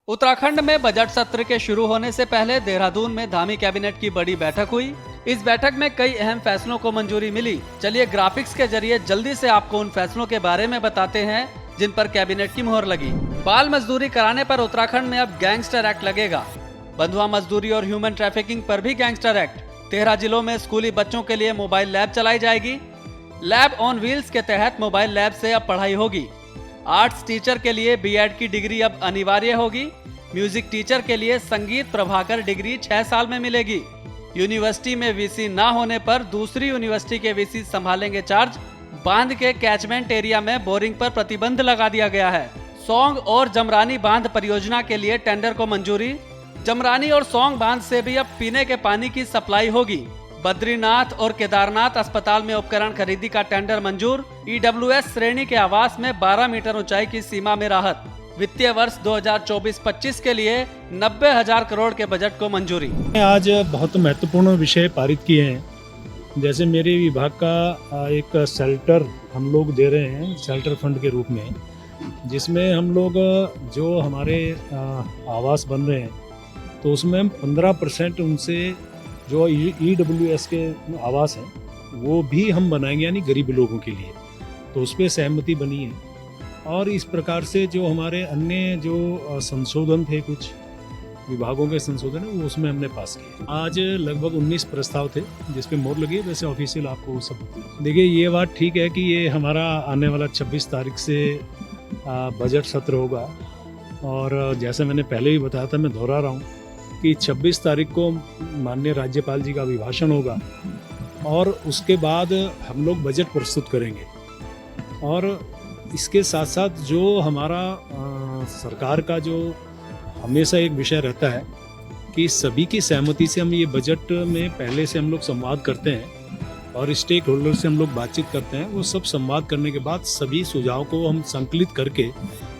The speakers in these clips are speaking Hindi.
उत्तराखंड में बजट सत्र के शुरू होने से पहले देहरादून में धामी कैबिनेट की बड़ी बैठक हुई। इस बैठक में कई अहम फैसलों को मंजूरी मिली। चलिए ग्राफिक्स के जरिए जल्दी से आपको उन फैसलों के बारे में बताते हैं जिन पर कैबिनेट की मुहर लगी। बाल मजदूरी कराने पर उत्तराखंड में अब गैंगस्टर एक्ट लगेगा। बंधुआ मजदूरी और ह्यूमन ट्रैफिकिंग पर भी गैंगस्टर एक्ट। 13 जिलों में स्कूली बच्चों के लिए मोबाइल लैब चलाई जाएगी। लैब ऑन व्हील्स के तहत मोबाइल लैब से अब पढ़ाई होगी। आर्ट्स टीचर के लिए बीएड की डिग्री अब अनिवार्य होगी। म्यूजिक टीचर के लिए संगीत प्रभाकर डिग्री 6 साल में मिलेगी। यूनिवर्सिटी में वीसी ना होने पर दूसरी यूनिवर्सिटी के वीसी संभालेंगे चार्ज। बांध के कैचमेंट एरिया में बोरिंग पर प्रतिबंध लगा दिया गया है। सौंग और जमरानी बांध परियोजना के लिए टेंडर को मंजूरी। जमरानी और सौंग बांध से भी अब पीने के पानी की सप्लाई होगी। बद्रीनाथ और केदारनाथ अस्पताल में उपकरण खरीदी का टेंडर मंजूर। ईडब्ल्यूएस श्रेणी के आवास में 12 मीटर ऊंचाई की सीमा में राहत। वित्तीय वर्ष 2024-25 के लिए 90,000 करोड़ के बजट को मंजूरी। आज बहुत महत्वपूर्ण विषय पारित किए हैं। जैसे मेरे विभाग का एक शेल्टर हम लोग दे रहे हैं, शेल्टर फंड के रूप में, जिसमें हम लोग जो हमारे आवास बन रहे हैं तो उसमें हम 15% उनसे जो ईडब्ल्यूएस के आवास हैं वो भी हम बनाएंगे, यानी गरीब लोगों के लिए। तो उस पर सहमति बनी है। और इस प्रकार से जो हमारे अन्य जो संशोधन थे, कुछ विभागों के संशोधन है, वो उसमें हमने पास किए। आज लगभग 19 प्रस्ताव थे जिस पे मोहर लगी है। वैसे ऑफिशियल आपको वो सब देखिए, ये बात ठीक है कि ये हमारा आने वाला 26 तारीख से बजट सत्र होगा। और जैसे मैंने पहले भी बताया था, मैं दोहरा रहा हूँ कि 26 तारीख को माननीय राज्यपाल जी का अभिभाषण होगा और उसके बाद हम लोग बजट प्रस्तुत करेंगे। और इसके साथ साथ जो हमारा सरकार का जो हमेशा एक विषय रहता है कि सभी की सहमति से हम ये बजट में पहले से हम लोग संवाद करते हैं और स्टेक होल्डर से हम लोग बातचीत करते हैं। वो सब संवाद करने के बाद सभी सुझाव को हम संकलित करके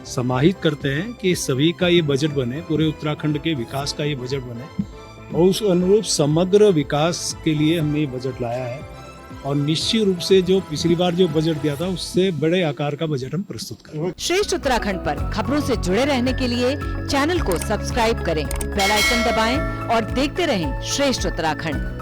समाहित करते हैं कि सभी का ये बजट बने, पूरे उत्तराखंड के विकास का ये बजट बने। और उस अनुरूप समग्र विकास के लिए हमने ये बजट लाया है। और निश्चित रूप से जो पिछली बार जो बजट दिया था उससे बड़े आकार का बजट हम प्रस्तुत करेंगे। श्रेष्ठ उत्तराखंड पर खबरों से जुड़े रहने के लिए चैनल को सब्सक्राइब करें, बेल आइकन दबाएं और देखते रहें श्रेष्ठ उत्तराखंड।